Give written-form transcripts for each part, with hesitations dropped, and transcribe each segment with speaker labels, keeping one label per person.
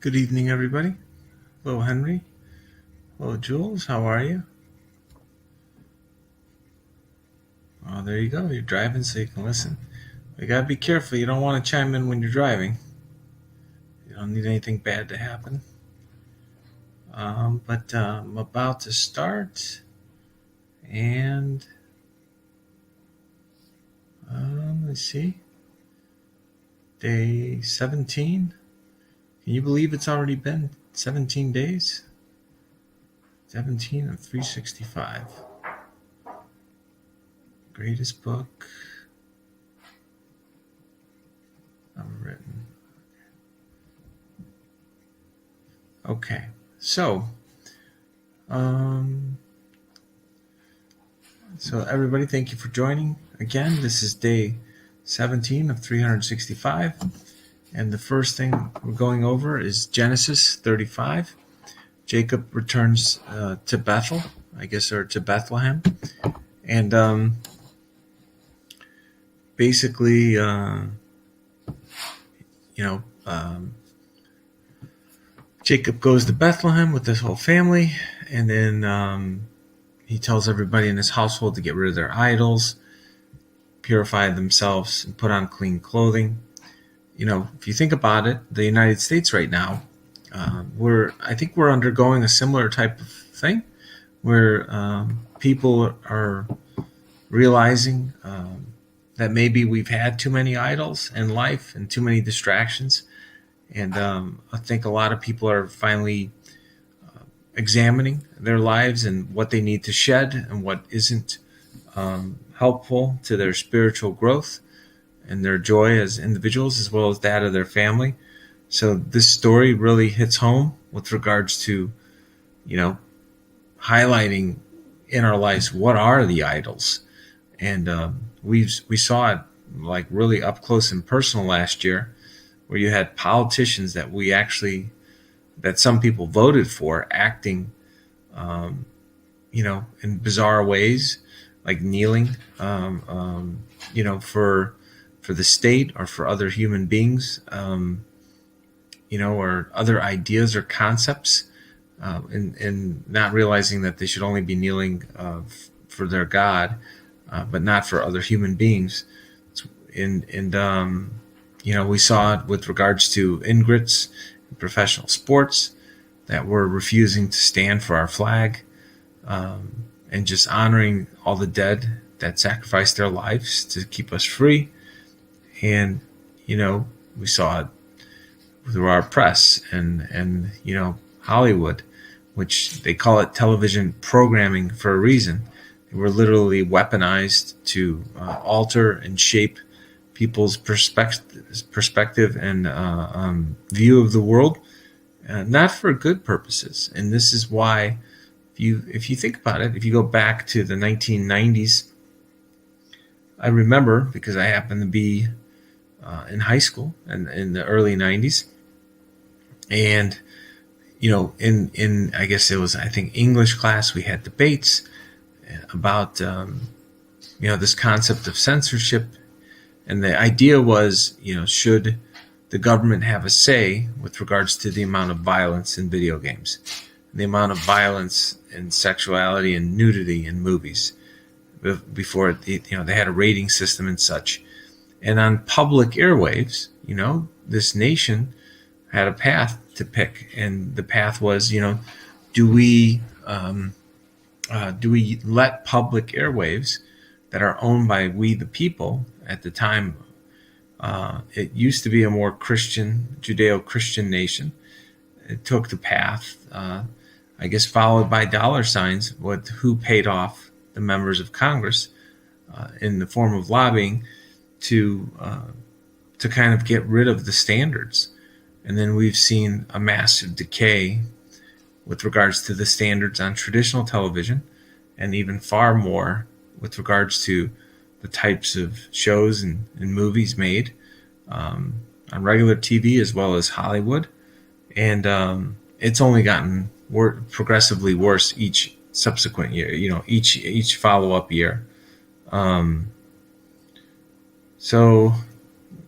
Speaker 1: Good evening, everybody. Hello, Henry. Hello, Jules. How are you? Oh, there you go. You're driving, so you can listen. You gotta be careful. You don't want to chime in when you're driving. You don't need anything bad to happen. But I'm about to start, and let's see. Day 17. Can you believe it's already been 17 days? 17 of 365. Greatest book ever written. Okay, so um, everybody, thank you for joining again. This is day 17 of 365, and the first thing we're going over is Genesis 35. Jacob returns to Bethel, I guess, or to Bethlehem, and basically, Jacob goes to Bethlehem with his whole family, and then he tells everybody in his household to get rid of their idols, purify themselves, and put on clean clothing. If you think about it, the United States right now, I think we're undergoing a similar type of thing, where people are realizing that maybe we've had too many idols in life and too many distractions. And I think a lot of people are finally examining their lives and what they need to shed and what isn't helpful to their spiritual growth and their joy as individuals, as well as that of their family. So this story really hits home with regards to, highlighting in our lives what are the idols, and we saw it like really up close and personal last year, where you had politicians that some people voted for acting, in bizarre ways, like kneeling, for the state or for other human beings, or other ideas or concepts, and not realizing that they should only be kneeling for their God, but not for other human beings. And we saw it with regards to ingrates in professional sports that were refusing to stand for our flag, and just honoring all the dead that sacrificed their lives to keep us free. And we saw it through our press and Hollywood, which they call it television programming for a reason. They were literally weaponized to alter and shape people's perspective and view of the world, not for good purposes. And this is why, if you think about it, if you go back to the 1990s, I remember, because I happened to be in high school and in the early 90s, and in I guess it was, I think, English class, we had debates about this concept of censorship. And the idea was, should the government have a say with regards to the amount of violence in video games, the amount of violence and sexuality and nudity in movies, before they had a rating system and such. And on public airwaves, this nation had a path to pick, and the path was, do we let public airwaves that are owned by we the people? At the time, it used to be a more Christian, Judeo-Christian nation. It took the path, I guess, followed by dollar signs, with who paid off the members of Congress in the form of lobbying to kind of get rid of the standards. And then we've seen a massive decay with regards to the standards on traditional television, and even far more with regards to the types of shows and movies made on regular TV as well as Hollywood. And it's only gotten progressively worse each subsequent year, each follow-up year. So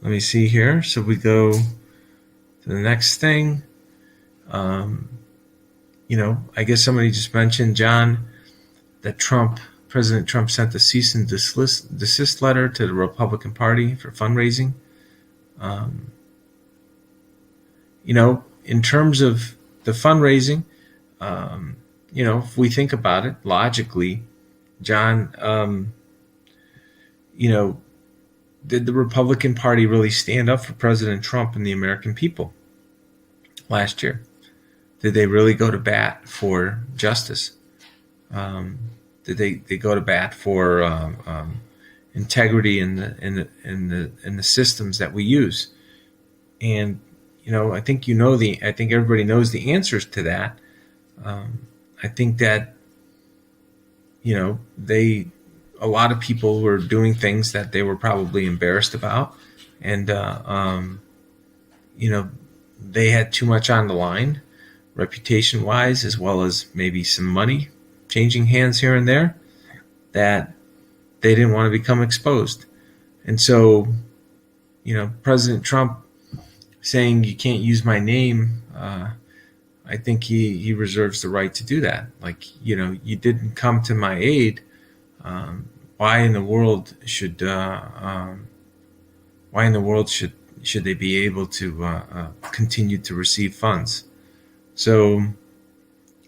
Speaker 1: let me see here. So we go to the next thing. I guess somebody just mentioned, John, that President Trump sent a cease and desist letter to the Republican Party for fundraising. Um, in terms of the fundraising, if we think about it logically, John, did the Republican Party really stand up for President Trump and the American people last year? Did they really go to bat for justice? Did they go to bat for integrity in the systems that we use? And I think I think everybody knows the answers to that. I think that a lot of people were doing things that they were probably embarrassed about, and they had too much on the line, reputation wise, as well as maybe some money changing hands here and there, that they didn't want to become exposed. And so, President Trump saying you can't use my name, I think he reserves the right to do that. Like, you didn't come to my aid. Why in the world should they be able to continue to receive funds? So,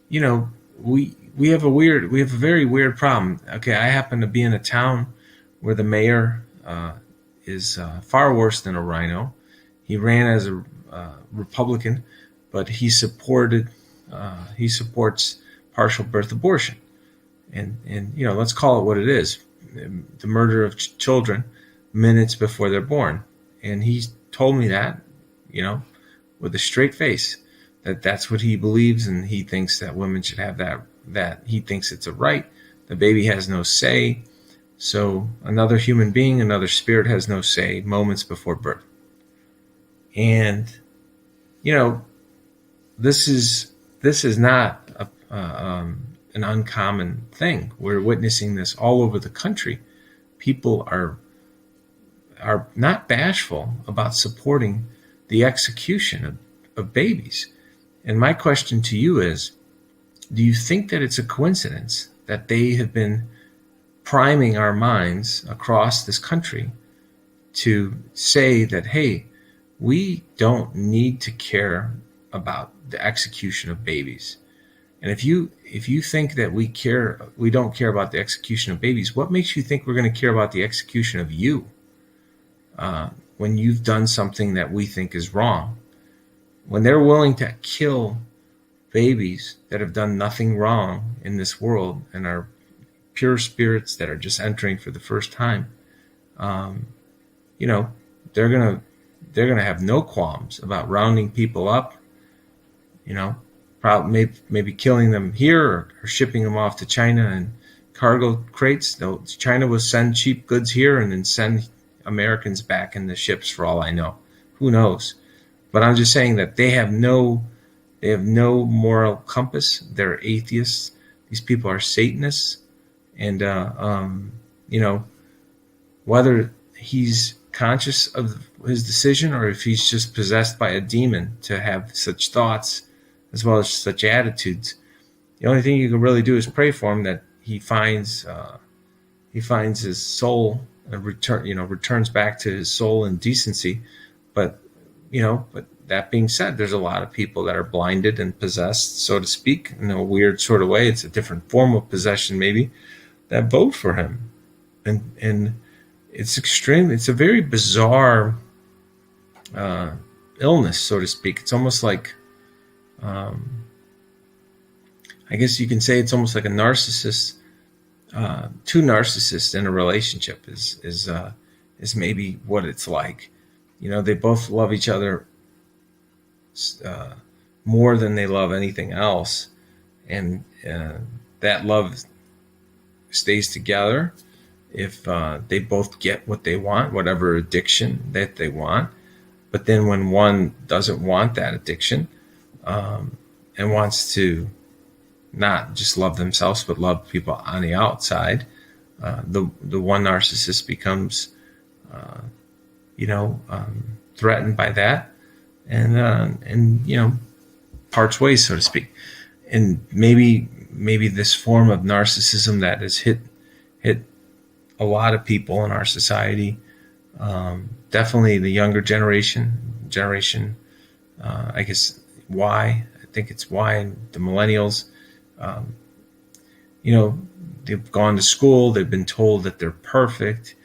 Speaker 1: we have a very weird problem. Okay, I happen to be in a town where the mayor is far worse than a rhino. He ran as a Republican, but he supports partial birth abortion, and let's call it what it is: the murder of children minutes before they're born. And he told me that, with a straight face, that's what he believes, and he thinks that women should have that he thinks it's a right. The baby has no say. So another human being, another spirit has no say moments before birth. And this is not an uncommon thing. We're witnessing this all over the country. People are not bashful about supporting the execution of babies. And my question to you is, do you think that it's a coincidence that they have been priming our minds across this country to say that, hey, we don't need to care about the execution of babies? And if you think that we don't care about the execution of babies, what makes you think we're going to care about the execution of you when you've done something that we think is wrong? When they're willing to kill babies that have done nothing wrong in this world and are pure spirits that are just entering for the first time, they're gonna have no qualms about rounding people up, probably maybe killing them here or shipping them off to China in cargo crates. Though China will send cheap goods here and then send Americans back in the ships, for all I know. Who knows? But I'm just saying that they have no moral compass. They're atheists. These people are Satanists. And, whether he's conscious of his decision or if he's just possessed by a demon to have such thoughts as well as such attitudes, the only thing you can really do is pray for him that he finds his soul and returns back to his soul and decency. But that being said, there's a lot of people that are blinded and possessed, so to speak, in a weird sort of way. It's a different form of possession, maybe, that vote for him. And it's extreme. It's a very bizarre illness, so to speak. It's almost like, I guess you can say it's almost like a narcissist, two narcissists in a relationship is maybe what it's like. They both love each other more than they love anything else, and that love stays together if they both get what they want, whatever addiction that they want. But then when one doesn't want that addiction and wants to not just love themselves but love people on the outside, the one narcissist becomes threatened by that, and parts ways, so to speak. And maybe this form of narcissism that has hit a lot of people in our society, definitely the younger generation, I guess Y. I think it's Y, and the millennials. Um, they've gone to school. They've been told that they're perfect.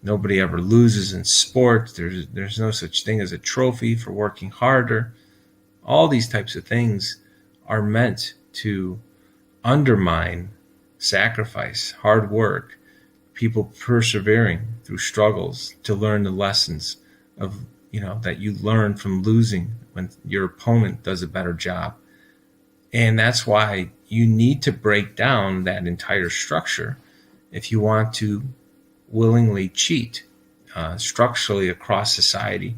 Speaker 1: Nobody ever loses in sports. There's no such thing as a trophy for working harder. All these types of things are meant to undermine sacrifice, hard work, people persevering through struggles to learn the lessons of, that you learn from losing when your opponent does a better job. And that's why you need to break down that entire structure if you want to willingly cheat structurally across society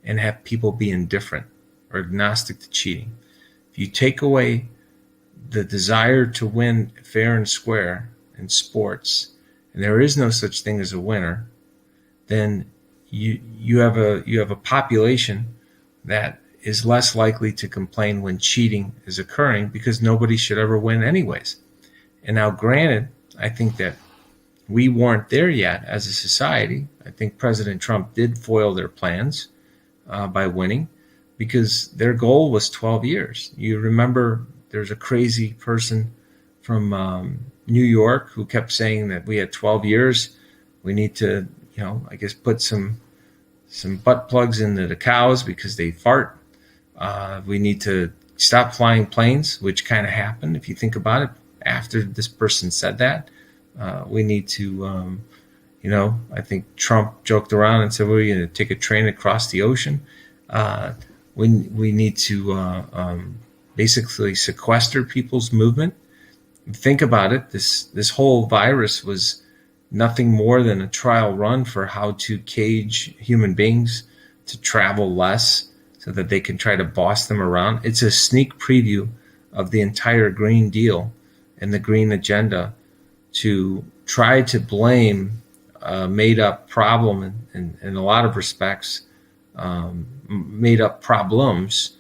Speaker 1: and have people be indifferent or agnostic to cheating. If you take away the desire to win fair and square in sports, and there is no such thing as a winner, then you have a population that is less likely to complain when cheating is occurring, because nobody should ever win anyways. And now, granted, I think that we weren't there yet as a society. I think President Trump did foil their plans by winning, because their goal was 12 years. You remember there's a crazy person from New York who kept saying that we had 12 years. We need to, I guess, put some butt plugs into the cows because they fart. We need to stop flying planes, which kind of happened if you think about it. After this person said that, we need to, I think Trump joked around and said, we're going to take a train across the ocean. We need to basically sequester people's movement. Think about it. This whole virus was nothing more than a trial run for how to cage human beings to travel less so that they can try to boss them around. It's a sneak preview of the entire Green Deal and the Green Agenda to try to blame a made-up problem in a lot of respects, made-up problems,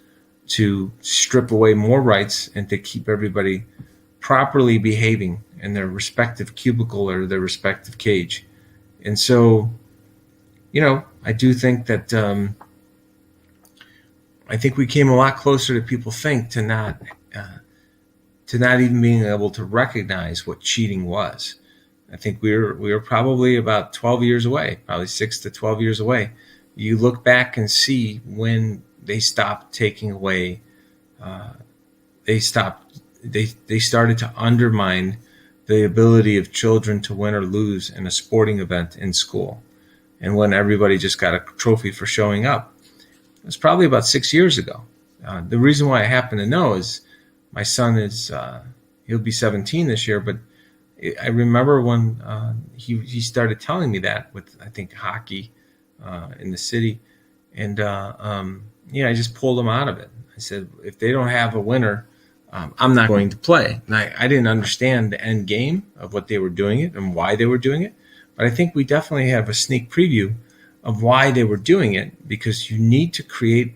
Speaker 1: to strip away more rights and to keep everybody properly behaving in their respective cubicle or their respective cage. And so, I do think that I think we came a lot closer to people think to not even being able to recognize what cheating was. I think we were probably about 12 years away, probably 6 to 12 years away. You look back and see when they stopped taking away, they started to undermine the ability of children to win or lose in a sporting event in school. And when everybody just got a trophy for showing up. It was probably about 6 years ago. The reason why I happen to know is my son is, he'll be 17 this year, but I remember when he started telling me that with, I think, hockey in the city. And, I just pulled him out of it. I said, if they don't have a winner, I'm not going to play. And I didn't understand the end game of what they were doing it and why they were doing it. But I think we definitely have a sneak preview of why they were doing it, because you need to create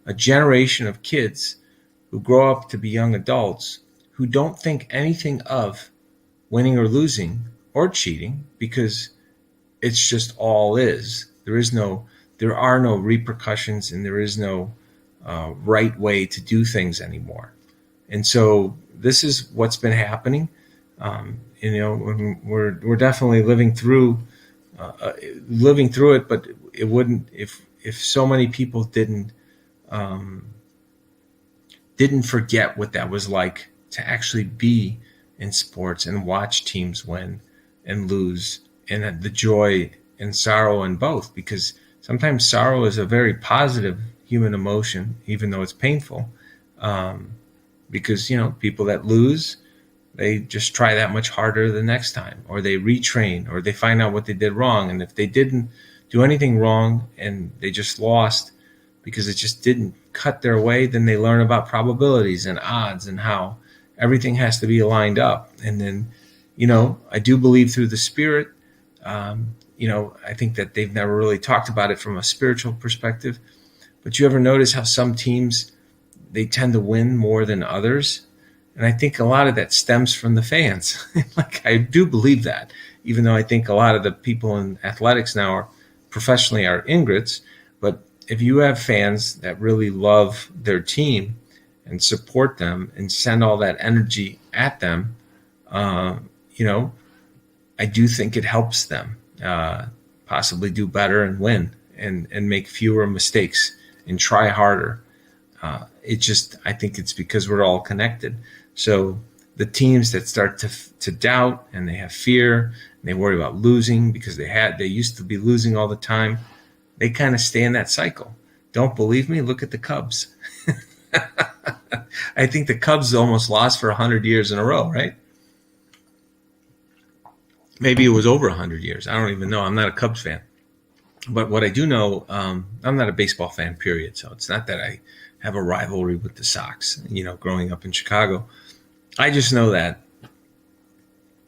Speaker 1: a generation of kids who grow up to be young adults who don't think anything of winning or losing or cheating, because it's just all is. There are no repercussions, and there is no right way to do things anymore. And so this is what's been happening. We're definitely living through it, but it wouldn't if so many people didn't forget what that was like to actually be in sports and watch teams win and lose, and the joy and sorrow in both, because sometimes sorrow is a very positive human emotion, even though it's painful, because people that lose, they just try that much harder the next time, or they retrain, or they find out what they did wrong. And if they didn't do anything wrong and they just lost because it just didn't cut their way, then they learn about probabilities and odds and how everything has to be lined up. And then, I do believe through the Spirit, I think that they've never really talked about it from a spiritual perspective. But you ever notice how some teams, they tend to win more than others. And I think a lot of that stems from the fans. Like, I do believe that, even though I think a lot of the people in athletics now are professionally are ingrates. But if you have fans that really love their team and support them and send all that energy at them, you know, I do think it helps them possibly do better and win and make fewer mistakes and try harder. I think it's because we're all connected. So the teams that start to doubt and they have fear and they worry about losing because they used to be losing all the time, they kind of stay in that cycle. Don't believe me? Look at the Cubs. I think the Cubs almost lost for 100 years in a row, right? Maybe it was over 100 years. I don't even know. I'm not a Cubs fan. But what I do know, I'm not a baseball fan, period. So it's not that I have a rivalry with the Sox, growing up in Chicago. I just know that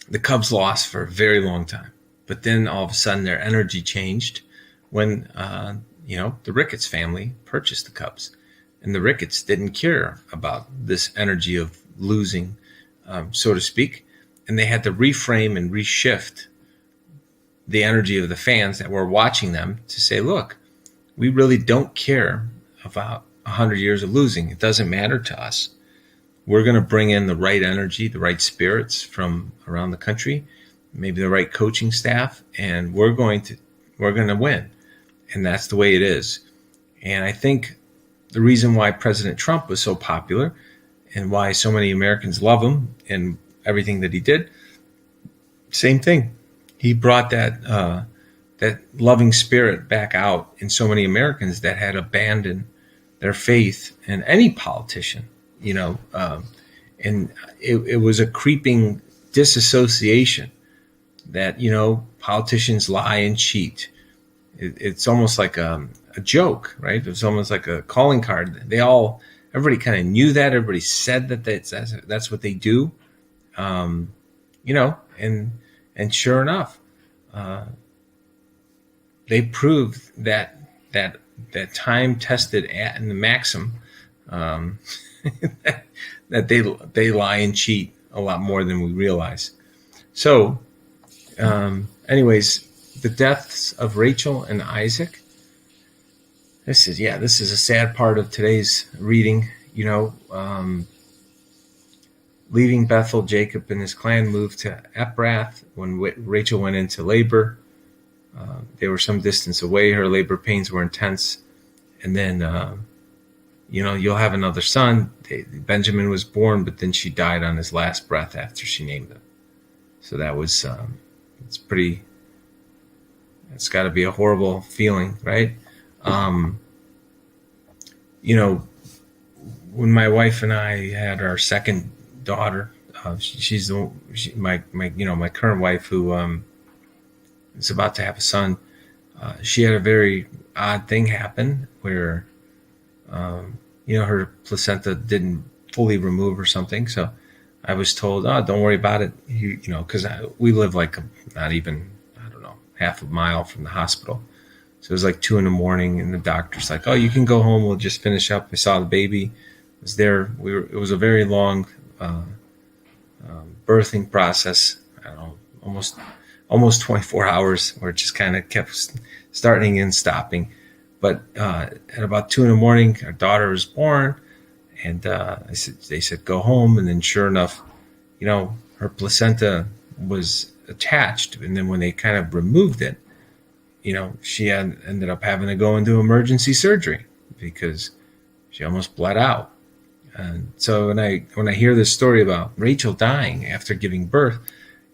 Speaker 1: the Cubs lost for a very long time. But then all of a sudden their energy changed when, the Ricketts family purchased the Cubs. And the Ricketts didn't care about this energy of losing, so to speak. And they had to reframe and reshift the energy of the fans that were watching them to say, look, we really don't care about 100 years of losing. It doesn't matter to us. We're going to bring in the right energy, the right spirits from around the country, maybe the right coaching staff, and we're going to win. And that's the way it is. And I think the reason why President Trump was so popular and why so many Americans love him and everything that he did, same thing. He brought that loving spirit back out in so many Americans that had abandoned their faith in any politician, and it was a creeping disassociation that, politicians lie and cheat. It's almost like a joke, right? It's almost like a calling card. Everybody kind of knew that. Everybody said that that's what they do, and sure enough, they proved that time-tested and the maxim that they lie and cheat a lot more than we realize. So, anyways, the deaths of Rachel and Isaac. This is a sad part of today's reading. Leaving Bethel, Jacob and his clan moved to Ephrath when Rachel went into labor. They were some distance away. Her labor pains were intense. And then, you'll have another son. Benjamin was born, but then she died on his last breath after she named him. So that was, it's got to be a horrible feeling, right? When my wife and I had our second daughter, my current wife who is about to have a son. She had a very odd thing happen where, her placenta didn't fully remove or something. So I was told, oh, don't worry about it. Because we live like not even, half a mile from the hospital. So it was like 2 a.m. and the doctor's like, oh, you can go home. We'll just finish up. I saw the baby. It was there. It was a very long birthing process. I don't know, almost 24 hours where it just kind of kept starting and stopping. But at about 2 a.m, our daughter was born, and they said, go home. And then sure enough, her placenta was attached. And then when they kind of removed it, she ended up having to go into emergency surgery because she almost bled out. And so when I hear this story about Rachel dying after giving birth,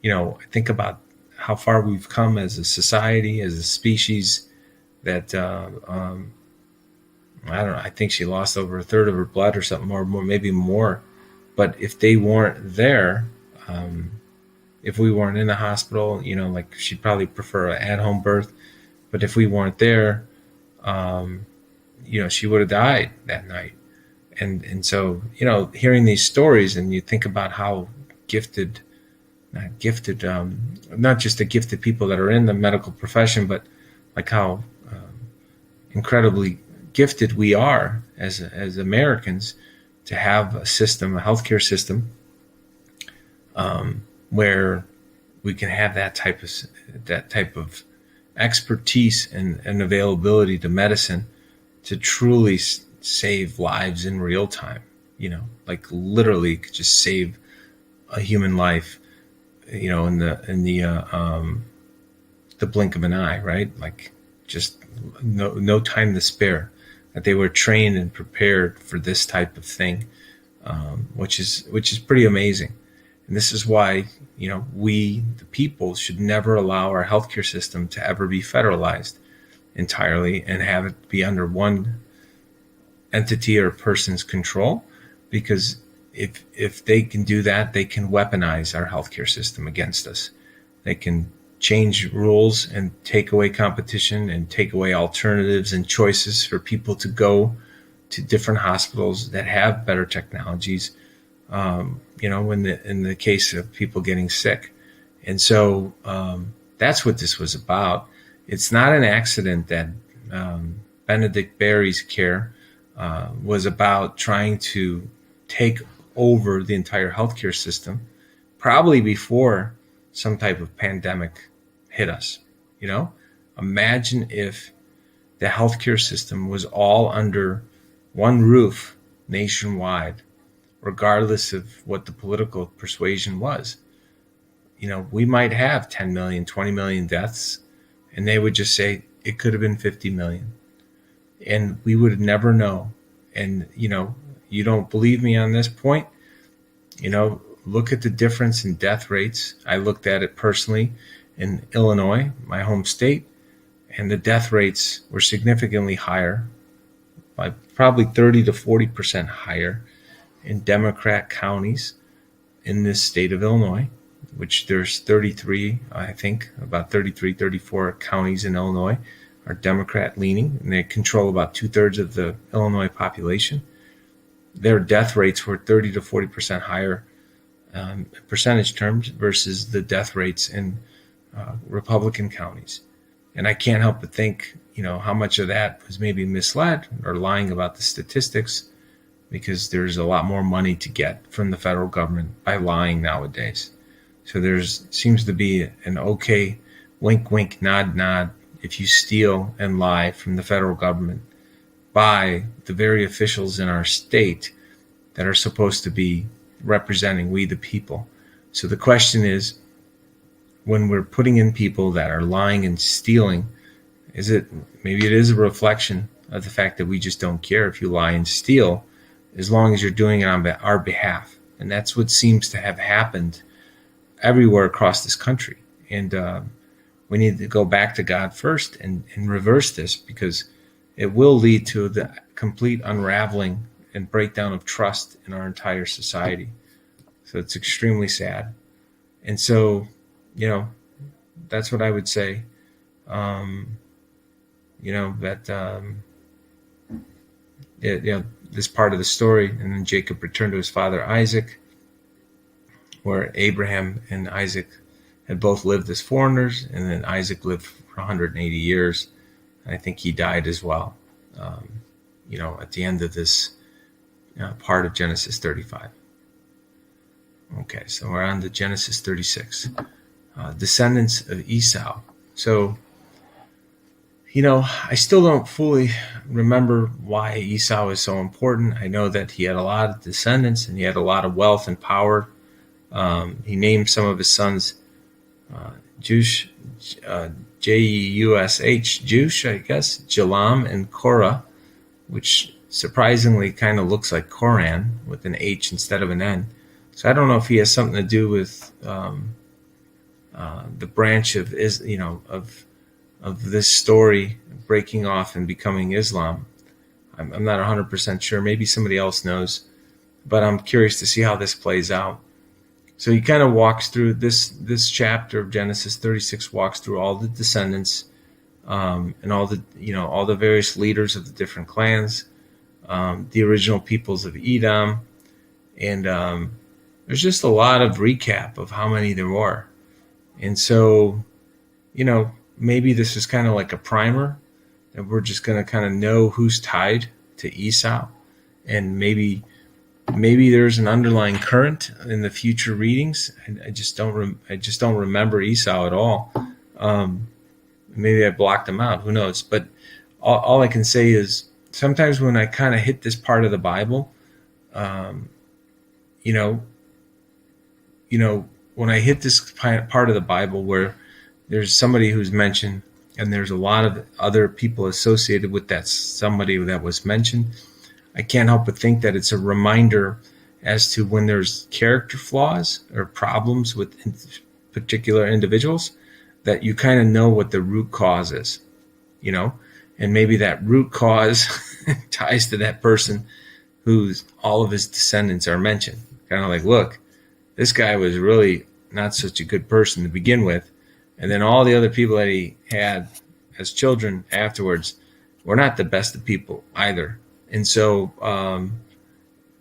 Speaker 1: I think about how far we've come as a society, as a species, that I think she lost over a third of her blood or something, or more, maybe more. But if they weren't there, if we weren't in the hospital, like she'd probably prefer an at-home birth. But if we weren't there, she would have died that night. And so, hearing these stories, and you think about how not just the gifted people that are in the medical profession, but like how incredibly gifted we are as Americans to have a system, a healthcare system, where we can have that type of expertise and availability to medicine to truly save lives in real time. Like literally could just save a human life, in the blink of an eye, right? Like just no time to spare. That they were trained and prepared for this type of thing, which is pretty amazing. And this is why, we, the people, should never allow our healthcare system to ever be federalized entirely and have it be under one entity or person's control, because if they can do that, they can weaponize our healthcare system against us. They can change rules and take away competition and take away alternatives and choices for people to go to different hospitals that have better technologies, in the case of people getting sick. And so that's what this was about. It's not an accident that Benedict Barry's care was about trying to take over the entire healthcare system, probably before some type of pandemic hit us. Imagine if the healthcare system was all under one roof nationwide, regardless of what the political persuasion was. We might have 10 million, 20 million deaths, and they would just say it could have been 50 million. And we would never know. And, you don't believe me on this point, look at the difference in death rates. I looked at it personally in Illinois, my home state, and the death rates were significantly higher, by probably 30 to 40% higher in Democrat counties in this state of Illinois, which there's 33, I think, about 33, 34 counties in Illinois are Democrat leaning, and they control about 2/3 of the Illinois population. Their death rates were 30 to 40% higher percentage terms versus the death rates in Republican counties. And I can't help but think, how much of that was maybe misled or lying about the statistics, because there's a lot more money to get from the federal government by lying nowadays. So seems to be an okay wink, wink, nod, nod if you steal and lie from the federal government by the very officials in our state that are supposed to be representing we the people. So the question is, when we're putting in people that are lying and stealing, maybe it is a reflection of the fact that we just don't care if you lie and steal, as long as you're doing it on our behalf. And that's what seems to have happened everywhere across this country. And we need to go back to God first and reverse this, because it will lead to the complete unraveling and breakdown of trust in our entire society. So it's extremely sad. And so, that's what I would say. This part of the story, and then Jacob returned to his father Isaac, where Abraham and Isaac had both lived as foreigners, and then Isaac lived for 180 years. And I think he died as well, at the end of this part of Genesis 35. Okay, so we're on to Genesis 36. Descendants of Esau. So, I still don't fully remember why Esau is so important. I know that he had a lot of descendants and he had a lot of wealth and power. He named some of his sons Jeush, Jeush, Jeush, I guess, Jalam and Korah, which surprisingly kind of looks like Koran with an H instead of an N. So I don't know if he has something to do with the branch of this story breaking off and becoming Islam. I'm not 100% sure. Maybe somebody else knows, but I'm curious to see how this plays out. So he kind of walks through this chapter of Genesis 36, walks through all the descendants and all the various leaders of the different clans, the original peoples of Edom, and there's just a lot of recap of how many there were. And so, maybe this is kind of like a primer, that we're just going to kind of know who's tied to Esau, and maybe maybe there's an underlying current in the future readings. I just don't remember Esau at all. Maybe I blocked him out. Who knows? But all I can say is sometimes when I kind of hit this part of the Bible, you know, when I hit this part of the Bible where there's somebody who's mentioned and there's a lot of other people associated with that somebody that was mentioned, I can't help but think that it's a reminder as to when there's character flaws or problems with particular individuals, that you kind of know what the root cause is, and maybe that root cause ties to that person whose all of his descendants are mentioned. Kind of like, look, this guy was really not such a good person to begin with. And then all the other people that he had as children afterwards were not the best of people either. And so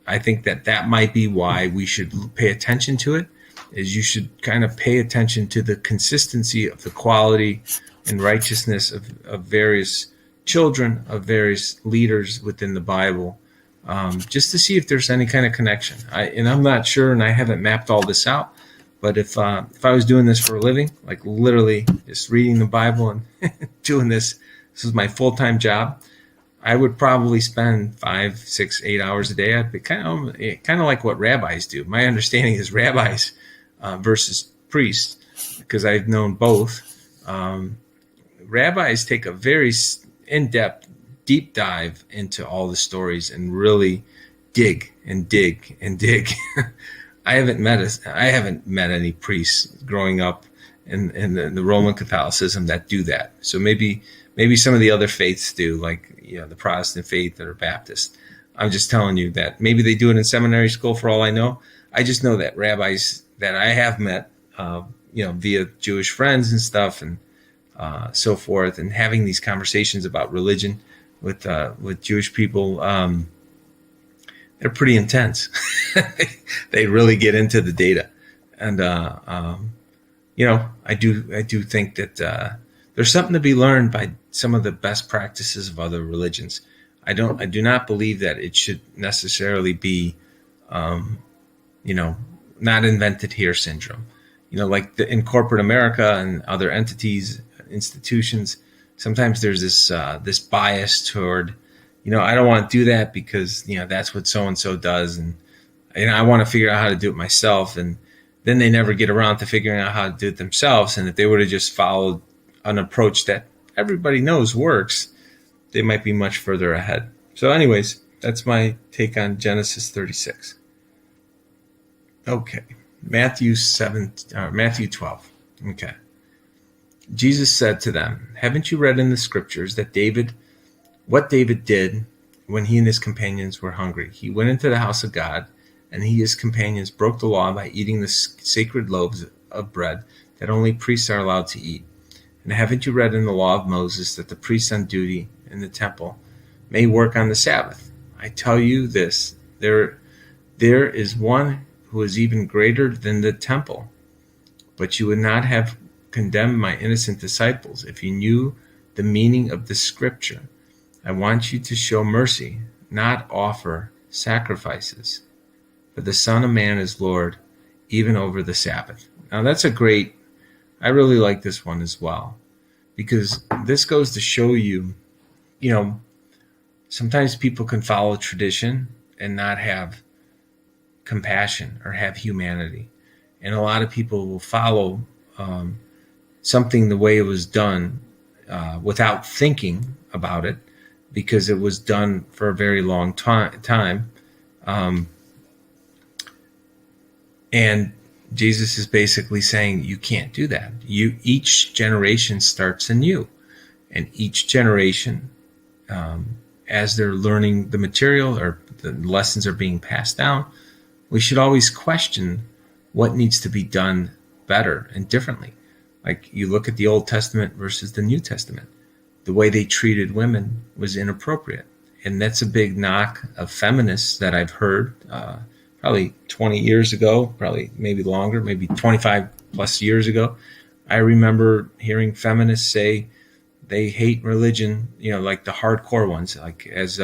Speaker 1: I think that might be why we should pay attention to it, is you should kind of pay attention to the consistency of the quality and righteousness of various children, of various leaders within the Bible, just to see if there's any kind of connection. I'm not sure, and I haven't mapped all this out, but if I was doing this for a living, like literally just reading the Bible and doing this is my full-time job, I would probably spend 5, 6, 8 hours a day. I'd be kind of like what rabbis do. My understanding is rabbis versus priests, because I've known both. Rabbis take a very in-depth, deep dive into all the stories and really dig and dig and dig. I haven't met any priests growing up in the Roman Catholicism that do that. So maybe some of the other faiths do, like the Protestant faith or Baptist. I'm just telling you that maybe they do it in seminary school for all I know. I just know that rabbis that I have met, via Jewish friends and stuff and so forth, and having these conversations about religion with Jewish people, they're pretty intense. They really get into the data, and I do think that there's something to be learned by some of the best practices of other religions. I do not believe that it should necessarily be, not invented here syndrome. Like in corporate America and other institutions, sometimes there's this bias toward, I don't want to do that because, that's what so-and-so does. And, I want to figure out how to do it myself. And then they never get around to figuring out how to do it themselves. And if they would have just followed an approach that everybody knows works, they might be much further ahead. So anyways, that's my take on Genesis 36. Okay. Matthew 12. Okay. Jesus said to them, "Haven't you read in the scriptures that what David did when he and his companions were hungry? He went into the house of God, and he and his companions broke the law by eating the sacred loaves of bread that only priests are allowed to eat. And haven't you read in the law of Moses that the priests on duty in the temple may work on the Sabbath? I tell you this, there is one who is even greater than the temple. But you would not have condemned my innocent disciples if you knew the meaning of the scripture. I want you to show mercy, not offer sacrifices. For the Son of Man is Lord, even over the Sabbath." Now that's I really like this one as well, because this goes to show you, sometimes people can follow tradition and not have compassion or have humanity. And a lot of people will follow something the way it was done without thinking about it, because it was done for a very long time. And Jesus is basically saying you can't do that. Each generation starts anew, and each generation, as they're learning the material or the lessons are being passed down, we should always question what needs to be done better and differently. Like you look at the Old Testament versus the New Testament. The way they treated women was inappropriate. And that's a big knock of feminists that I've heard probably 20 years ago, probably maybe longer, maybe 25 plus years ago. I remember hearing feminists say they hate religion, like the hardcore ones, like as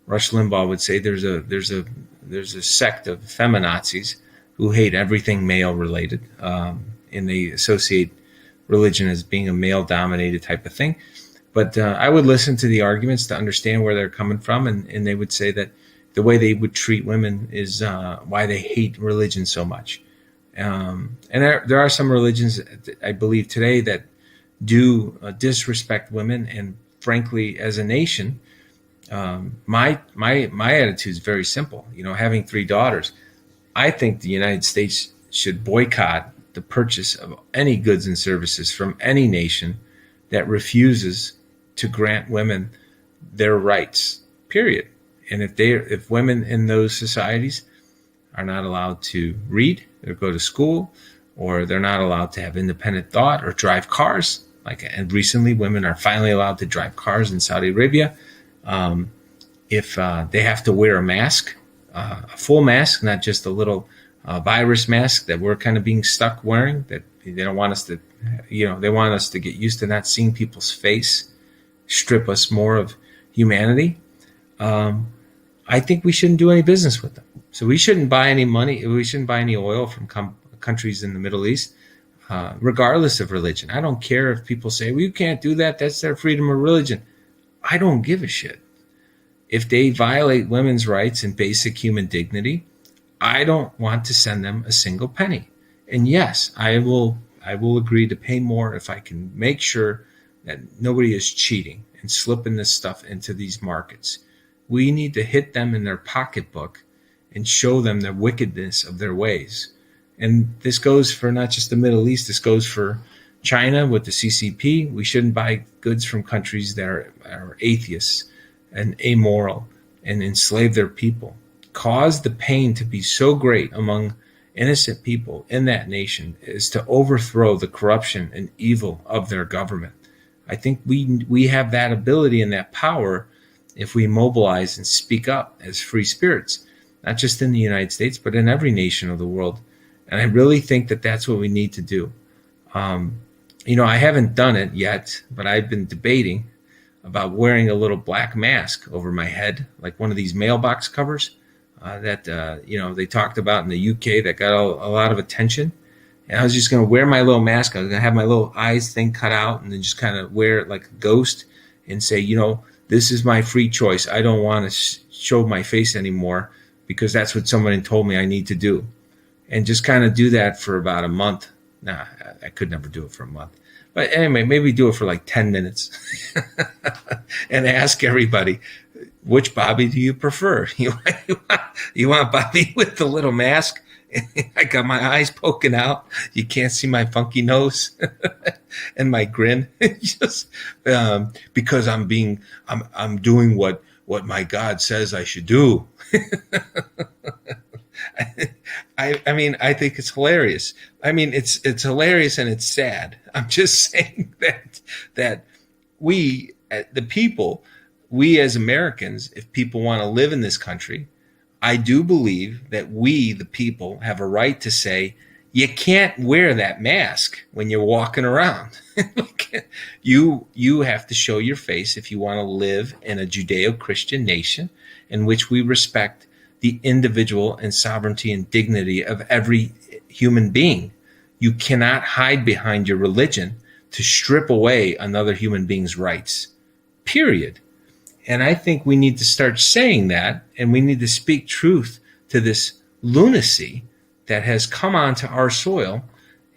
Speaker 1: Rush Limbaugh would say there's a sect of feminazis who hate everything male related, and they associate religion as being a male dominated type of thing. But I would listen to the arguments to understand where they're coming from, and they would say that the way they would treat women is why they hate religion so much. And there are some religions, I believe, today that do disrespect women. And frankly, as a nation, my attitude is very simple. Having 3 daughters, I think the United States should boycott the purchase of any goods and services from any nation that refuses to grant women their rights, period. And if women in those societies are not allowed to read or go to school, or they're not allowed to have independent thought or drive cars, and recently women are finally allowed to drive cars in Saudi Arabia, if they have to wear a mask, a full mask, not just a little virus mask that we're kind of being stuck wearing, that they don't want us to, they want us to get used to not seeing people's face, strip us more of humanity. I think we shouldn't do any business with them. So we shouldn't buy any money. We shouldn't buy any oil from countries in the Middle East, regardless of religion. I don't care if people say, well, you can't do that. That's their freedom of religion. I don't give a shit. If they violate women's rights and basic human dignity, I don't want to send them a single penny. And yes, I will agree to pay more if I can make sure that nobody is cheating and slipping this stuff into these markets. We need to hit them in their pocketbook and show them the wickedness of their ways. And this goes for not just the Middle East, this goes for China with the CCP. We shouldn't buy goods from countries that are atheists and amoral and enslave their people. Cause the pain to be so great among innocent people in that nation is to overthrow the corruption and evil of their government. I think we have that ability and that power if we mobilize and speak up as free spirits, not just in the United States, but in every nation of the world. And I really think that that's what we need to do. I haven't done it yet, but I've been debating about wearing a little black mask over my head, like one of these mailbox covers that they talked about in the UK that got a lot of attention. And I was just going to wear my little mask. I was going to have my little eyes thing cut out and then just kind of wear it like a ghost and say, this is my free choice. I don't want to show my face anymore because that's what somebody told me I need to do. And just kind of do that for about a month. Nah, I could never do it for a month. But anyway, maybe do it for like 10 minutes and ask everybody, which Bobby do you prefer? You want Bobby with the little mask? I got my eyes poking out. You can't see my funky nose and my grin. Just because I'm doing what my God says I should do. I think it's hilarious. It's hilarious and it's sad. I'm just saying that we, the people, we as Americans, if people want to live in this country, I do believe that we, the people, have a right to say, you can't wear that mask when you're walking around. You have to show your face if you want to live in a Judeo-Christian nation in which we respect the individual and sovereignty and dignity of every human being. You cannot hide behind your religion to strip away another human being's rights, period. And I think we need to start saying that, and we need to speak truth to this lunacy that has come onto our soil.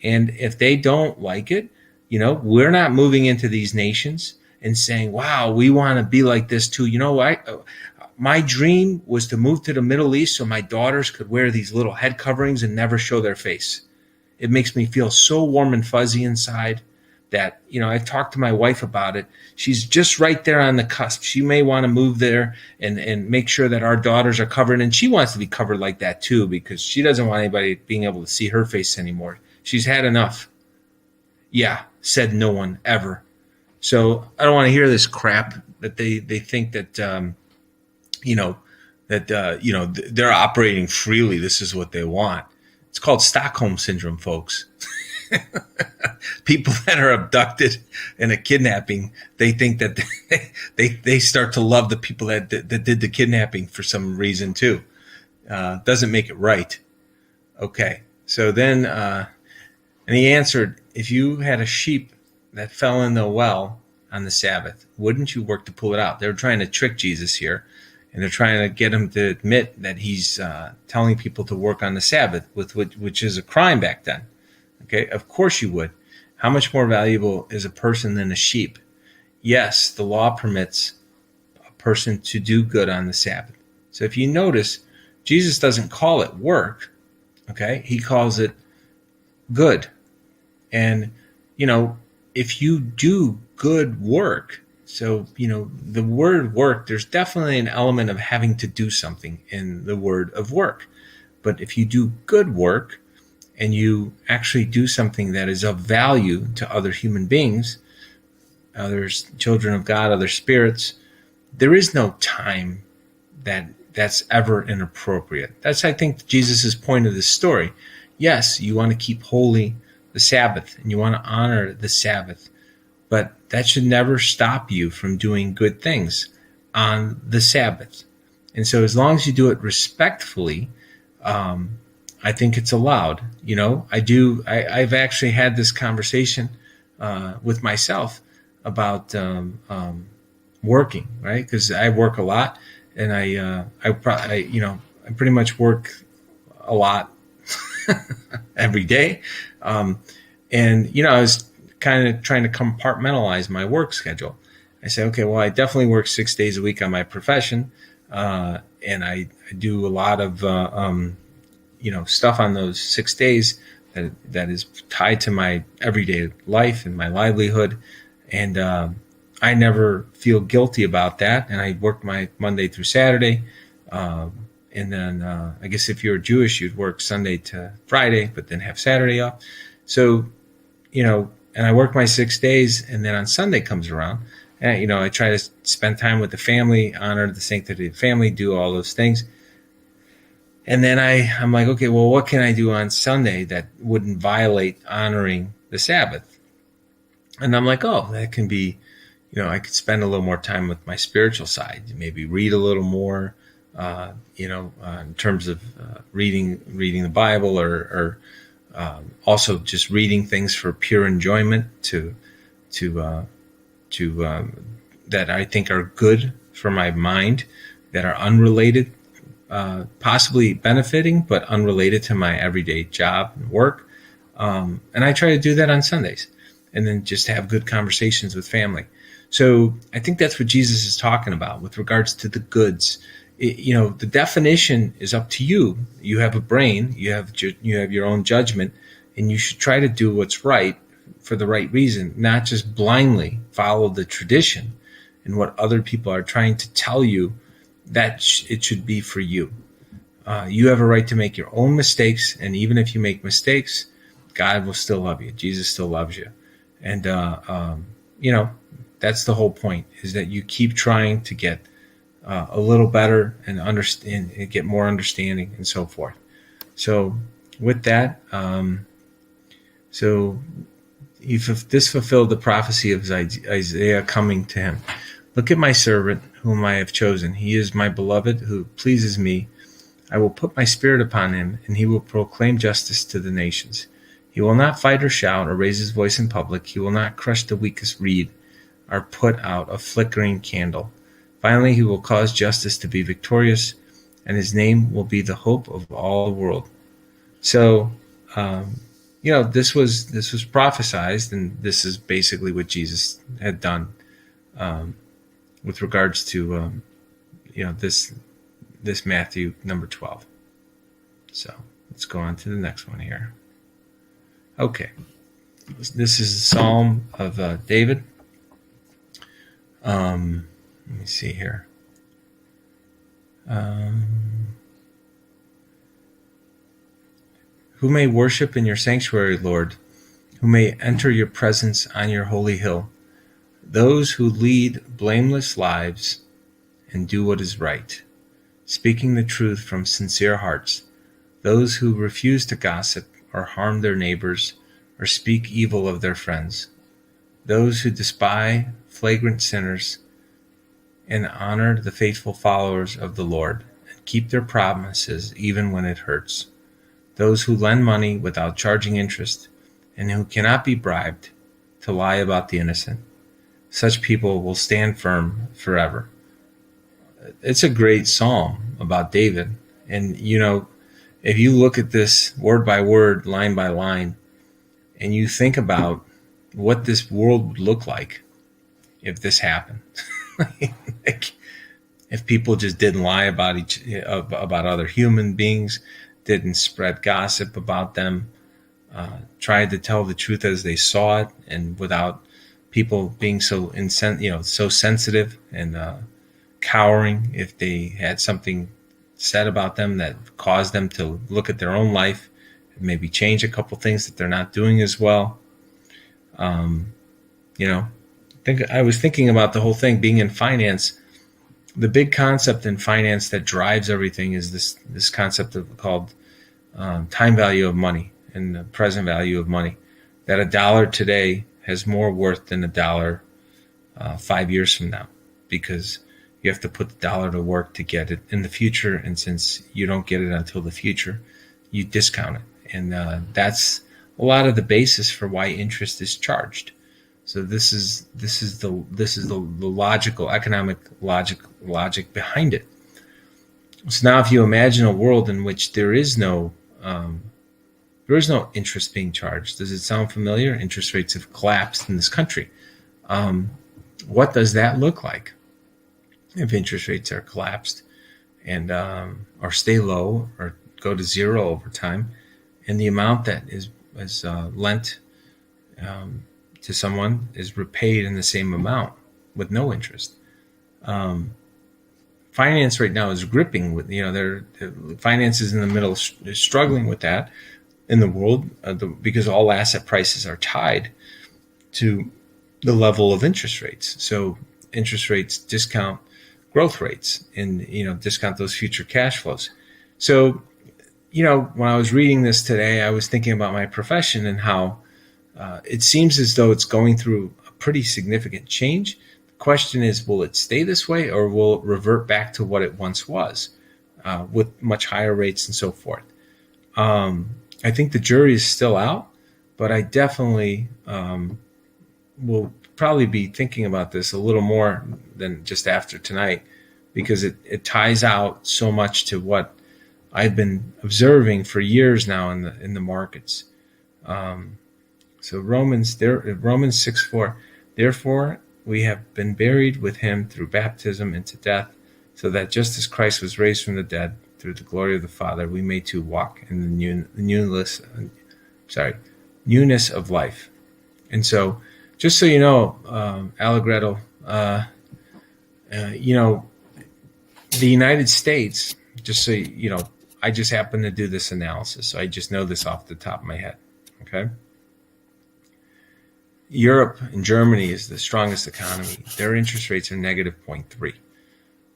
Speaker 1: And if they don't like it, we're not moving into these nations and saying, wow, we want to be like this too. My dream was to move to the Middle East so my daughters could wear these little head coverings and never show their face. It makes me feel so warm and fuzzy inside that, I've talked to my wife about it. She's just right there on the cusp. She may want to move there and make sure that our daughters are covered. And she wants to be covered like that too, because she doesn't want anybody being able to see her face anymore. She's had enough. Yeah, said no one ever. So I don't want to hear this crap that they think that, they're operating freely. This is what they want. It's called Stockholm Syndrome, folks. People that are abducted in a kidnapping, they think that they start to love the people that did the kidnapping for some reason too. Doesn't make it right. Okay, so then, and he answered, if you had a sheep that fell in the well on the Sabbath, wouldn't you work to pull it out? They're trying to trick Jesus here, and they're trying to get him to admit that he's telling people to work on the Sabbath, which is a crime back then. Okay, of course you would. How much more valuable is a person than a sheep? Yes, the law permits a person to do good on the Sabbath. So if you notice, Jesus doesn't call it work, okay? He calls it good. And, if you do good work, so, the word work, there's definitely an element of having to do something in the word of work. But if you do good work and you actually do something that is of value to other human beings, others, children of God, other spirits, there is no time that's ever inappropriate. That's, I think, Jesus' point of this story. Yes, you want to keep holy the Sabbath and you want to honor the Sabbath, but that should never stop you from doing good things on the Sabbath. And so as long as you do it respectfully, I think it's allowed. I've actually had this conversation with myself about working, right? Because I work a lot, and I pretty much work a lot every day. I was kind of trying to compartmentalize my work schedule. I said, okay, well, I definitely work 6 days a week on my profession, and I do a lot of stuff on those 6 days that is tied to my everyday life and my livelihood, and I never feel guilty about that. And I work my Monday through Saturday, and then I guess if you're Jewish, you'd work Sunday to Friday, but then have Saturday off. So, and I work my 6 days, and then on Sunday comes around, and I try to spend time with the family, honor the sanctity of the family, do all those things. And then I'm like, okay, well, what can I do on Sunday that wouldn't violate honoring the Sabbath? And I'm like, oh, that can be, I could spend a little more time with my spiritual side, maybe read a little more, in terms of reading the Bible, or also just reading things for pure enjoyment to that I think are good for my mind, that are unrelated, possibly benefiting, but unrelated to my everyday job and work. And I try to do that on Sundays, and then just have good conversations with family. So I think that's what Jesus is talking about with regards to the goods. The definition is up to you. You have a brain, you have your own judgment, and you should try to do what's right for the right reason, not just blindly follow the tradition and what other people are trying to tell you that it should be for you. You have a right to make your own mistakes, and even if you make mistakes, God will still love you. Jesus still loves you. And, that's the whole point, is that you keep trying to get a little better and understand and get more understanding and so forth. So with that, this fulfilled the prophecy of Isaiah coming to him. Look at my servant whom I have chosen. He is my beloved who pleases me. I will put my spirit upon him, and he will proclaim justice to the nations. He will not fight or shout or raise his voice in public. He will not crush the weakest reed or put out a flickering candle. Finally, he will cause justice to be victorious, and his name will be the hope of all the world. So, this was prophesized, and this is basically what Jesus had done with regards to this Matthew number 12. So let's go on to the next one here. Okay, this is the Psalm of David. Let me see here. Who may worship in your sanctuary, Lord? Who may enter your presence on your holy hill? Those who lead blameless lives and do what is right, speaking the truth from sincere hearts. Those who refuse to gossip or harm their neighbors, or speak evil of their friends. Those who despise flagrant sinners and honor the faithful followers of the Lord and keep their promises even when it hurts. Those who lend money without charging interest and who cannot be bribed to lie about the innocent. Such people will stand firm forever. It's a great psalm about David. And, if you look at this word by word, line by line, and you think about what this world would look like if this happened, like, if people just didn't lie about other human beings, didn't spread gossip about them, tried to tell the truth as they saw it, and without people being so so sensitive and cowering if they had something said about them that caused them to look at their own life and maybe change a couple things that they're not doing as well. I was thinking about the whole thing being in finance. The big concept in finance that drives everything is this concept called time value of money and the present value of money. That $1 today has more worth than $1 5 years from now, because you have to put the dollar to work to get it in the future. And since you don't get it until the future, you discount it. And that's a lot of the basis for why interest is charged. So this is the logical economic logic behind it. So now, if you imagine a world in which there is no interest being charged, does it sound familiar? Interest rates have collapsed in this country. What does that look like if interest rates are collapsed and or stay low or go to zero over time, and the amount that is lent to someone is repaid in the same amount with no interest? Finance right now is gripping with, finance is in the middle, struggling with that in the world because all asset prices are tied to the level of interest rates. So interest rates discount growth rates and, discount those future cash flows. So, when I was reading this today, I was thinking about my profession and how it seems as though it's going through a pretty significant change. The question is, will it stay this way, or will it revert back to what it once was with much higher rates and so forth? I think the jury is still out, but I definitely will probably be thinking about this a little more than just after tonight, because it ties out so much to what I've been observing for years now in the markets. So Romans 6:4, therefore we have been buried with him through baptism into death, so that just as Christ was raised from the dead through the glory of the Father, we may too walk in the newness of life. And so, just so you know, Allegretto, the United States, just so you know, I just happen to do this analysis, so I just know this off the top of my head, okay? Europe and Germany is the strongest economy. Their interest rates are negative 0.3.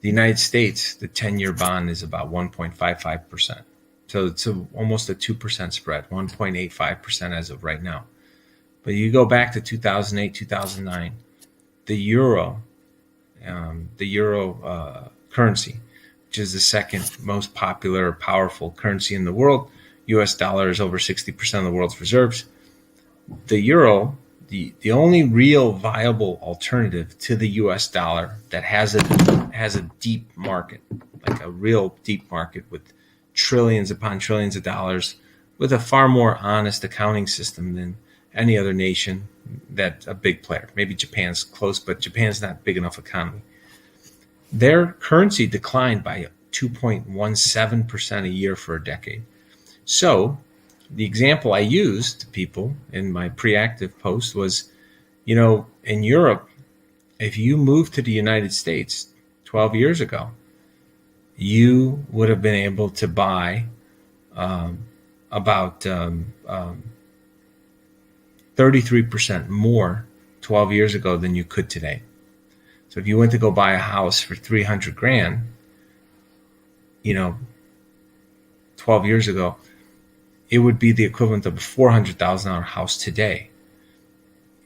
Speaker 1: The United States, the 10-year bond is about 1.55%. So it's almost a 2% spread, 1.85% as of right now. But you go back to 2008, 2009, the euro currency, which is the second most popular or powerful currency in the world. U.S. dollar is over 60% of the world's reserves. The euro, the only real viable alternative to the U.S. dollar that has a deep market, like a real deep market with trillions upon trillions of dollars, with a far more honest accounting system than any other nation that's a big player. Maybe Japan's close, but Japan's not big enough economy. Their currency declined by 2.17% a year for a decade. So the example I used to people in my pre-active post was, in Europe, if you moved to the United States 12 years ago, you would have been able to buy about 33% more 12 years ago than you could today. So if you went to go buy a house for $300,000, 12 years ago, it would be the equivalent of a $400,000 house today.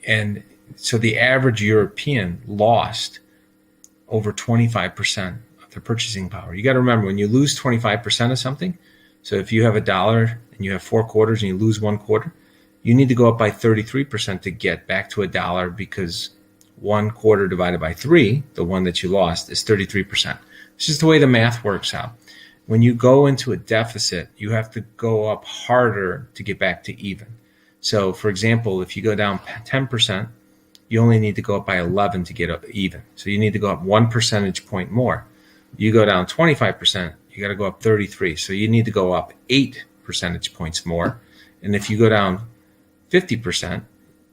Speaker 1: And so the average European lost over 25% of their purchasing power. You got to remember, when you lose 25% of something, so if you have $1 and you have 4 quarters and you lose 1 quarter, you need to go up by 33% to get back to $1, because 1 quarter divided by 3, the one that you lost, is 33%. It's just the way the math works out. When you go into a deficit, you have to go up harder to get back to even. So, for example, if you go down 10%, you only need to go up by 11 to get even. So you need to go up 1 percentage point more. You go down 25%, you got to go up 33. So you need to go up 8 percentage points more. And if you go down 50%,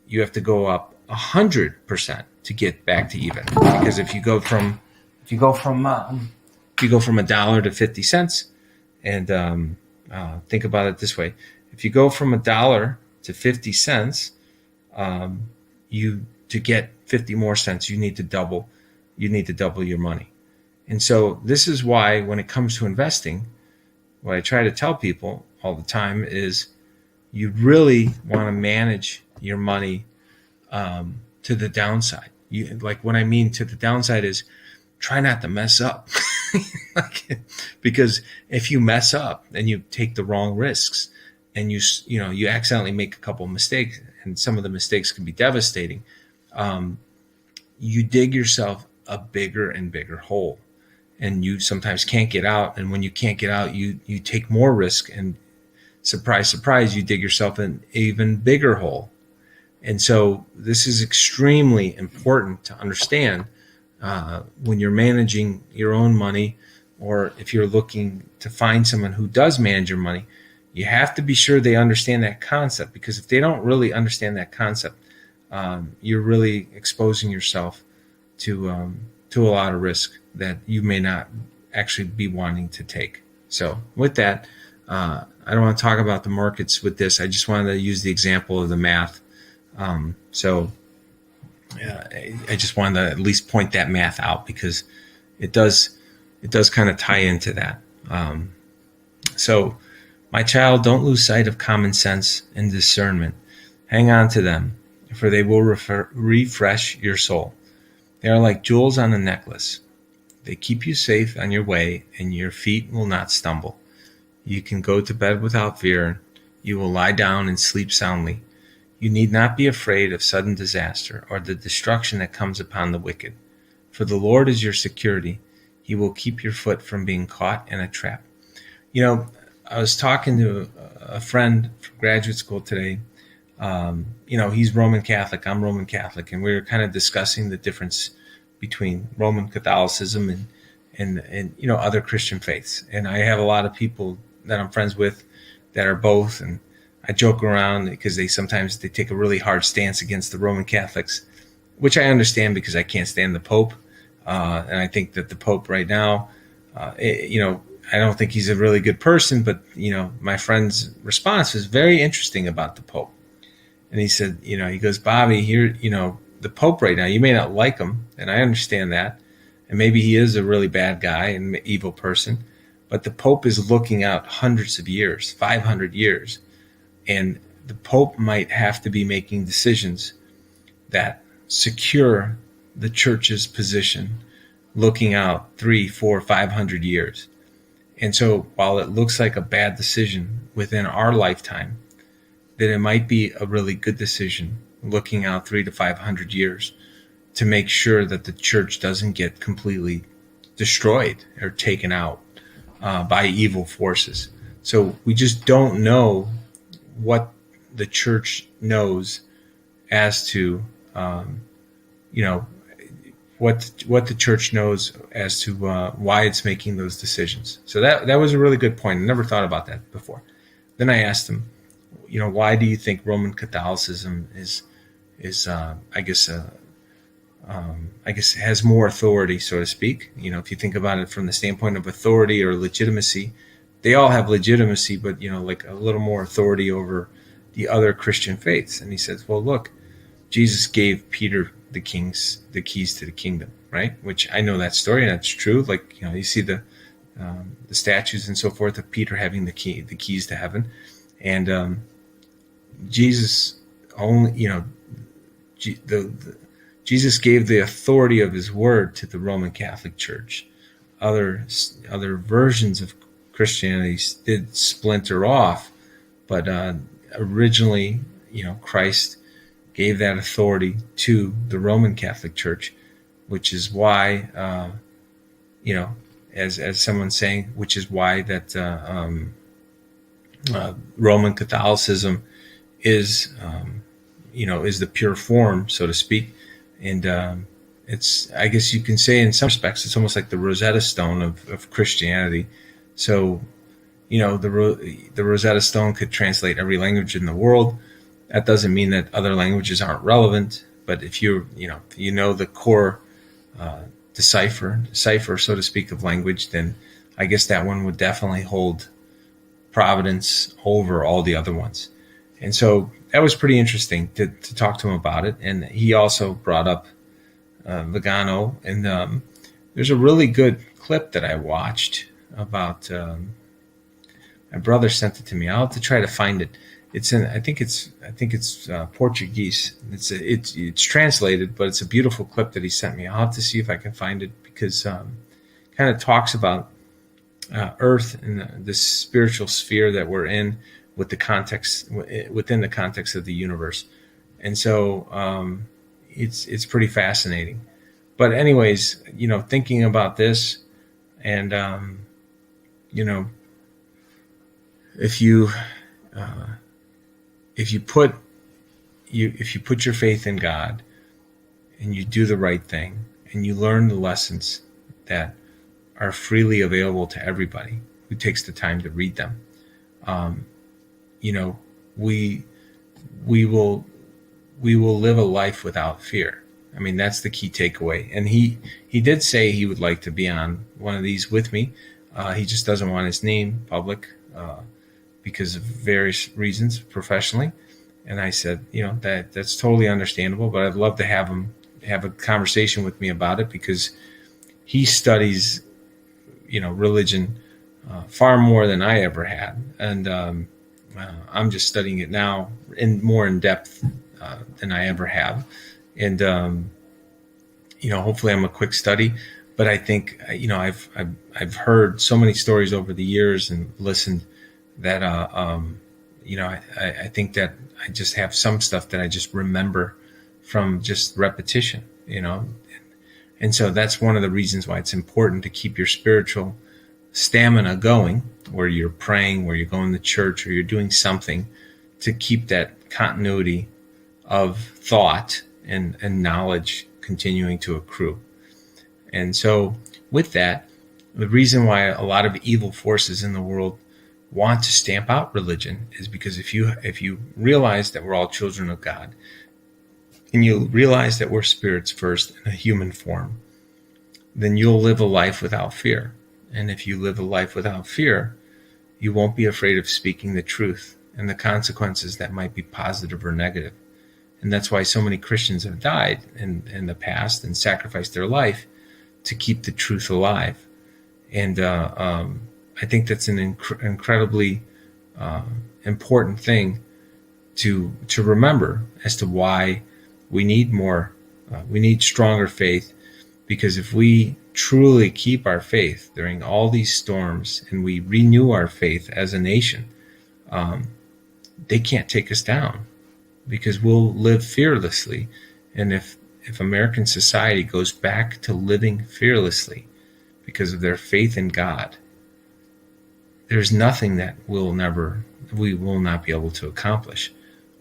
Speaker 1: you have to go up 100% to get back to even. Because if you go from $1 to 50 cents, and think about it this way: if you go from $1 to 50 cents, to get 50 more cents, you need to double your money. And so this is why, when it comes to investing, what I try to tell people all the time is, you really want to manage your money to the downside. What I mean to the downside is, try not to mess up. Because if you mess up and you take the wrong risks, and you accidentally make a couple of mistakes, and some of the mistakes can be devastating, you dig yourself a bigger and bigger hole, and you sometimes can't get out. And when you can't get out, you take more risk, and surprise, surprise, you dig yourself an even bigger hole. And so this is extremely important to understand when you're managing your own money, or if you're looking to find someone who does manage your money. You have to be sure they understand that concept, because if they don't really understand that concept, you're really exposing yourself to a lot of risk that you may not actually be wanting to take. So with that, I don't want to talk about the markets with this. I just wanted to use the example of the math. I just wanted to at least point that math out, because it does kind of tie into that. So, my child, don't lose sight of common sense and discernment. Hang on to them, for they will refresh your soul. They are like jewels on a necklace. They keep you safe on your way, and your feet will not stumble. You can go to bed without fear. You will lie down and sleep soundly. You need not be afraid of sudden disaster or the destruction that comes upon the wicked. For the Lord is your security. He will keep your foot from being caught in a trap. I was talking to a friend from graduate school today. He's Roman Catholic, I'm Roman Catholic, and we were kind of discussing the difference between Roman Catholicism and other Christian faiths. And I have a lot of people that I'm friends with that are both, and I joke around because they sometimes take a really hard stance against the Roman Catholics, which I understand, because I can't stand the Pope, and I think that the Pope right now, I don't think he's a really good person, but my friend's response was very interesting about the Pope. And he said, he goes, Bobby, here, the Pope right now, you may not like him, and I understand that, and maybe he is a really bad guy and evil person, but the Pope is looking out hundreds of years, 500 years, and the Pope might have to be making decisions that secure the church's position, looking out 300, 400, 500 years. And so while it looks like a bad decision within our lifetime, then it might be a really good decision looking out 300 to 500 years to make sure that the church doesn't get completely destroyed or taken out by evil forces. So we just don't know what the church knows as to, what the church knows as to why it's making those decisions. So that was a really good point. I never thought about that before. Then I asked him, why do you think Roman Catholicism is has more authority, so to speak? If you think about it from the standpoint of authority or legitimacy, they all have legitimacy, but like a little more authority over the other Christian faiths. And he says, well, look, Jesus gave Peter the keys to the kingdom, right? Which I know that story, and that's true. Like, you see the statues and so forth of Peter having the keys to heaven. And Jesus only, Jesus gave the authority of his word to the Roman Catholic Church. Other versions of Christianity did splinter off, but originally, Christ gave that authority to the Roman Catholic Church, which is why, as someone's saying, which is why that Roman Catholicism is, is the pure form, so to speak. And it's, I guess you can say in some respects, it's almost like the Rosetta Stone of Christianity. So, the Rosetta Stone could translate every language in the world. That doesn't mean that other languages aren't relevant, but if you know the core cipher, so to speak, of language, then I guess that one would definitely hold providence over all the other ones. And so that was pretty interesting to talk to him about it. And he also brought up Vigano, and there's a really good clip that I watched about. My brother sent it to me. I'll have to try to find it. It's in. I think it's Portuguese. It's translated, but it's a beautiful clip that he sent me. I'll have to see if I can find it, because kind of talks about Earth and the spiritual sphere that we're in, with the context within the context of the universe, and so it's pretty fascinating. But anyways, thinking about this, and if you put your faith in God, and you do the right thing, and you learn the lessons that are freely available to everybody who takes the time to read them, we will live a life without fear. I mean, that's the key takeaway. And he did say he would like to be on one of these with me. He just doesn't want his name public because of various reasons professionally. And I said, that's totally understandable, but I'd love to have him have a conversation with me about it, because he studies, religion far more than I ever had. And I'm just studying it now more in depth than I ever have. And, hopefully I'm a quick study, but I think, I've heard so many stories over the years and listened that, I think that I just have some stuff that I just remember from just repetition, and so that's one of the reasons why it's important to keep your spiritual stamina going, where you're praying, where you're going to church, or you're doing something to keep that continuity of thought and knowledge continuing to accrue. And so with that, the reason why a lot of evil forces in the world want to stamp out religion is because if you realize that we're all children of God, and you realize that we're spirits first in a human form, then you'll live a life without fear. And if you live a life without fear, you won't be afraid of speaking the truth and the consequences that might be positive or negative. And that's why so many Christians have died in the past and sacrificed their life to keep the truth alive. And I think that's an incredibly important thing to remember as to why we need we need stronger faith, because if we truly keep our faith during all these storms and we renew our faith as a nation, they can't take us down, because we'll live fearlessly. And if American society goes back to living fearlessly because of their faith in God, there's nothing that we will not be able to accomplish.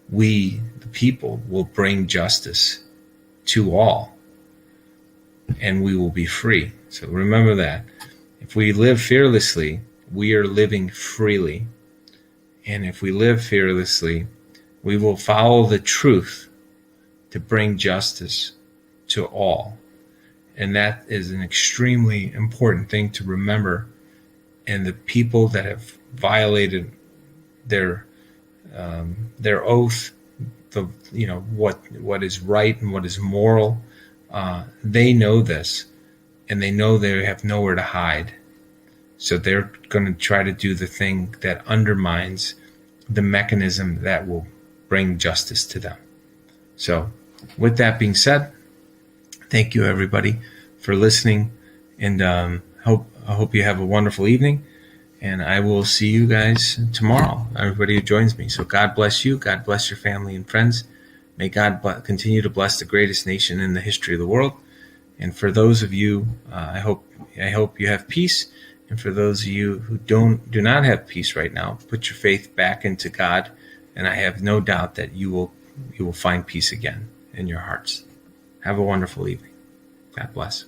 Speaker 1: We, the people, will bring justice to all, and we will be free. So remember that. If we live fearlessly, we are living freely. And if we live fearlessly, we will follow the truth to bring justice to all. And that is an extremely important thing to remember. And the people that have violated their oath, what is right and what is moral, they know this, and they know they have nowhere to hide. So they're going to try to do the thing that undermines the mechanism that will bring justice to them. So, with that being said, thank you everybody for listening, and I hope you have a wonderful evening. And I will see you guys tomorrow, everybody who joins me. So God bless you. God bless your family and friends. May God continue to bless the greatest nation in the history of the world. And for those of you, I hope you have peace. And for those of you who do not have peace right now, put your faith back into God. And I have no doubt that you will find peace again in your hearts. Have a wonderful evening. God bless.